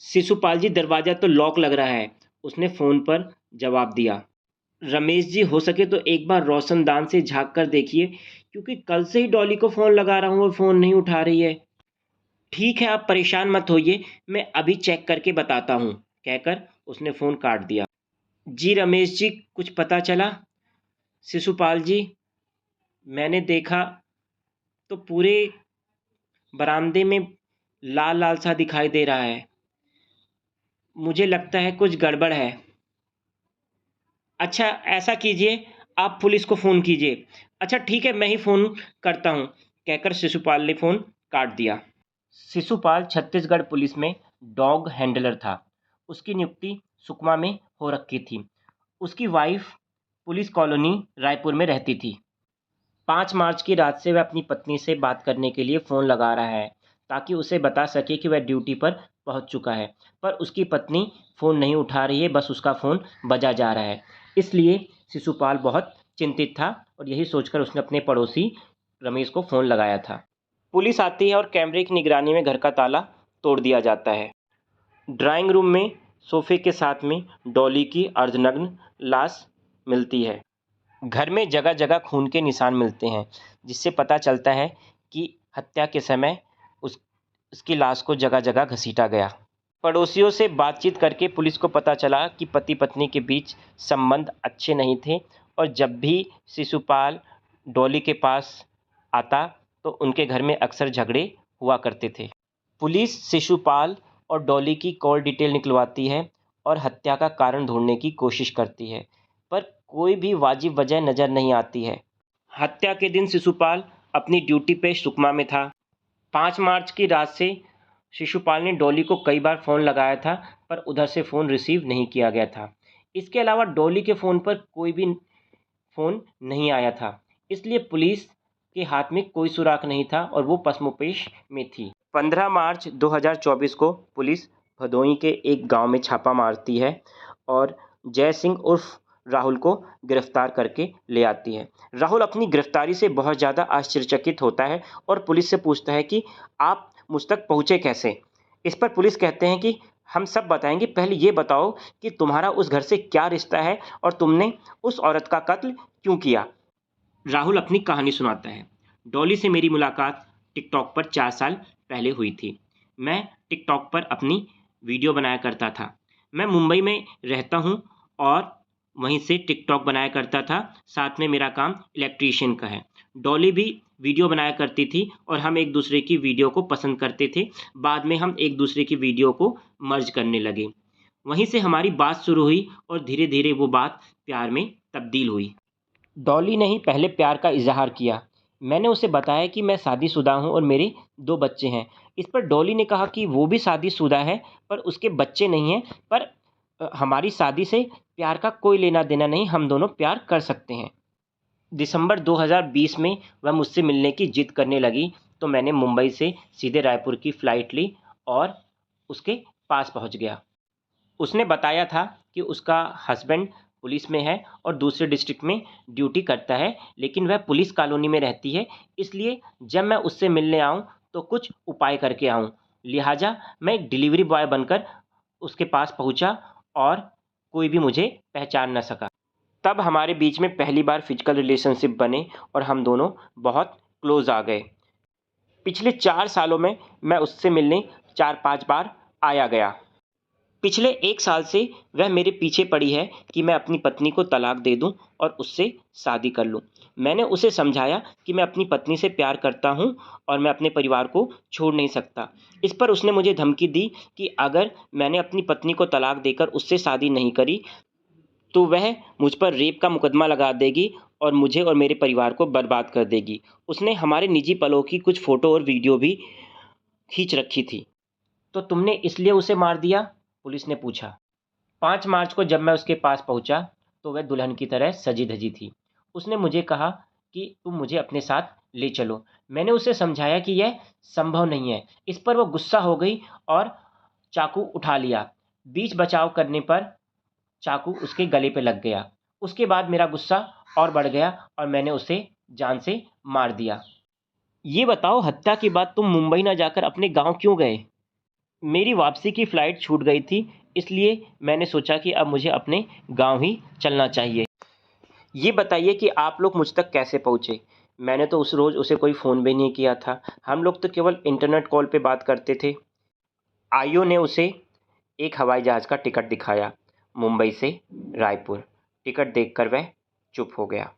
शिशुपाल जी, दरवाज़ा तो लॉक लग रहा है, उसने फ़ोन पर जवाब दिया। रमेश जी, हो सके तो एक बार रोशनदान से झाँक कर देखिए, क्योंकि कल से ही डॉली को फ़ोन लगा रहा हूँ और फ़ोन नहीं उठा रही है। ठीक है, आप परेशान मत होइए, मैं अभी चेक करके बताता हूँ, कहकर उसने फ़ोन काट दिया। जी रमेश जी, कुछ पता चला? शिशुपाल जी, मैंने देखा तो पूरे बरामदे में लाल-लाल सा दिखाई दे रहा है। मुझे लगता है कुछ गड़बड़ है। अच्छा, ऐसा कीजिए, आप पुलिस को फ़ोन कीजिए। अच्छा ठीक है, मैं ही फ़ोन करता हूँ, कहकर शिशुपाल ने फ़ोन काट दिया। शिशुपाल छत्तीसगढ़ पुलिस में डॉग हैंडलर था। उसकी नियुक्ति सुकमा में हो रखी थी। उसकी वाइफ पुलिस कॉलोनी रायपुर में रहती थी। 5 मार्च की रात से वह अपनी पत्नी से बात करने के लिए फ़ोन लगा रहा है, ताकि उसे बता सके कि वह ड्यूटी पर पहुंच चुका है। पर उसकी पत्नी फ़ोन नहीं उठा रही है, बस उसका फ़ोन बजा जा रहा है। इसलिए शिशुपाल बहुत चिंतित था और यही सोचकर उसने अपने पड़ोसी रमेश को फ़ोन लगाया था। पुलिस आती है और कैमरे की निगरानी में घर का ताला तोड़ दिया जाता है। ड्राइंग रूम में सोफे के साथ में डॉली की अर्धनग्न लाश मिलती है। घर में जगह जगह खून के निशान मिलते हैं, जिससे पता चलता है कि हत्या के समय उसकी लाश को जगह जगह घसीटा गया। पड़ोसियों से बातचीत करके पुलिस को पता चला कि पति पत्नी के बीच संबंध अच्छे नहीं थे और जब भी शिशुपाल डॉली के पास आता तो उनके घर में अक्सर झगड़े हुआ करते थे। पुलिस शिशुपाल और डॉली की कॉल डिटेल निकलवाती है और हत्या का कारण ढूंढने की कोशिश करती है, पर कोई भी वाजिब वजह नज़र नहीं आती है। हत्या के दिन शिशुपाल अपनी ड्यूटी पे सुकमा में था। 5 मार्च की रात से शिशुपाल ने डॉली को कई बार फ़ोन लगाया था, पर उधर से फ़ोन रिसीव नहीं किया गया था। इसके अलावा डॉली के फ़ोन पर कोई भी फ़ोन नहीं आया था, इसलिए पुलिस के हाथ में कोई सुराग नहीं था और वो पसमोपेश में थी। 15 मार्च 2024 को पुलिस भदोई के एक गांव में छापा मारती है और जय सिंह उर्फ राहुल को गिरफ्तार करके ले आती है। राहुल अपनी गिरफ्तारी से बहुत ज़्यादा आश्चर्यचकित होता है और पुलिस से पूछता है कि आप मुझ तक पहुँचे कैसे? इस पर पुलिस कहते हैं कि हम सब बताएंगे, पहले ये बताओ कि तुम्हारा उस घर से क्या रिश्ता है और तुमने उस औरत का कत्ल क्यों किया? राहुल अपनी कहानी सुनाता है। डॉली से मेरी मुलाकात टिकटॉक पर 4 साल पहले हुई थी। मैं टिकटॉक पर अपनी वीडियो बनाया करता था। मैं मुंबई में रहता हूँ और वहीं से टिकटॉक बनाया करता था। साथ में मेरा काम इलेक्ट्रीशियन का है। डॉली भी वीडियो बनाया करती थी और हम एक दूसरे की वीडियो को पसंद करते थे। बाद में हम एक दूसरे की वीडियो को मर्ज करने लगे। वहीं से हमारी बात शुरू हुई और धीरे धीरे वो बात प्यार में तब्दील हुई। डॉली ने ही पहले प्यार का इजहार किया। मैंने उसे बताया कि मैं शादीशुदा हूँ और मेरे 2 बच्चे हैं। इस पर डॉली ने कहा कि वो भी शादीशुदा है, पर उसके बच्चे नहीं हैं, पर हमारी शादी से प्यार का कोई लेना-देना नहीं, हम दोनों प्यार कर सकते हैं। दिसंबर 2020 में वह मुझसे मिलने की जिद करने लगी, तो मैंने मुंबई से सीधे रायपुर की फ़्लाइट ली और उसके पास पहुँच गया। उसने बताया था कि उसका हस्बैंड पुलिस में है और दूसरे डिस्ट्रिक्ट में ड्यूटी करता है, लेकिन वह पुलिस कॉलोनी में रहती है, इसलिए जब मैं उससे मिलने आऊँ तो कुछ उपाय करके आऊँ। लिहाजा मैं एक डिलीवरी बॉय बनकर उसके पास पहुँचा और कोई भी मुझे पहचान न सका। तब हमारे बीच में पहली बार फिजिकल रिलेशनशिप बने और हम दोनों बहुत क्लोज आ गए। पिछले 4 सालों में मैं उससे मिलने 4-5 बार आया गया। पिछले 1 साल से वह मेरे पीछे पड़ी है कि मैं अपनी पत्नी को तलाक दे दूं और उससे शादी कर लूं। मैंने उसे समझाया कि मैं अपनी पत्नी से प्यार करता हूं और मैं अपने परिवार को छोड़ नहीं सकता। इस पर उसने मुझे धमकी दी कि अगर मैंने अपनी पत्नी को तलाक देकर उससे शादी नहीं करी, तो वह मुझ पर रेप का मुकदमा लगा देगी और मुझे और मेरे परिवार को बर्बाद कर देगी। उसने हमारे निजी पलों की कुछ फ़ोटो और वीडियो भी खींच रखी थी। तो तुमने इसलिए उसे मार दिया? पुलिस ने पूछा। 5 मार्च को जब मैं उसके पास पहुंचा तो वह दुल्हन की तरह सजी धजी थी। उसने मुझे कहा कि तुम मुझे अपने साथ ले चलो। मैंने उसे समझाया कि यह संभव नहीं है। इस पर वो गुस्सा हो गई और चाकू उठा लिया। बीच बचाव करने पर चाकू उसके गले पे लग गया। उसके बाद मेरा गुस्सा और बढ़ गया और मैंने उसे जान से मार दिया। ये बताओ, हत्या के बाद तुम मुंबई ना जाकर अपने गांव क्यों गए? मेरी वापसी की फ़्लाइट छूट गई थी, इसलिए मैंने सोचा कि अब मुझे अपने गाँव ही चलना चाहिए। ये बताइए कि आप लोग मुझ तक कैसे पहुँचे? मैंने तो उस रोज़ उसे कोई फ़ोन भी नहीं किया था। हम लोग तो केवल इंटरनेट कॉल पे बात करते थे। आइयो ने उसे एक हवाई जहाज़ का टिकट दिखाया, मुंबई से रायपुर। टिकट देखकर वह चुप हो गया।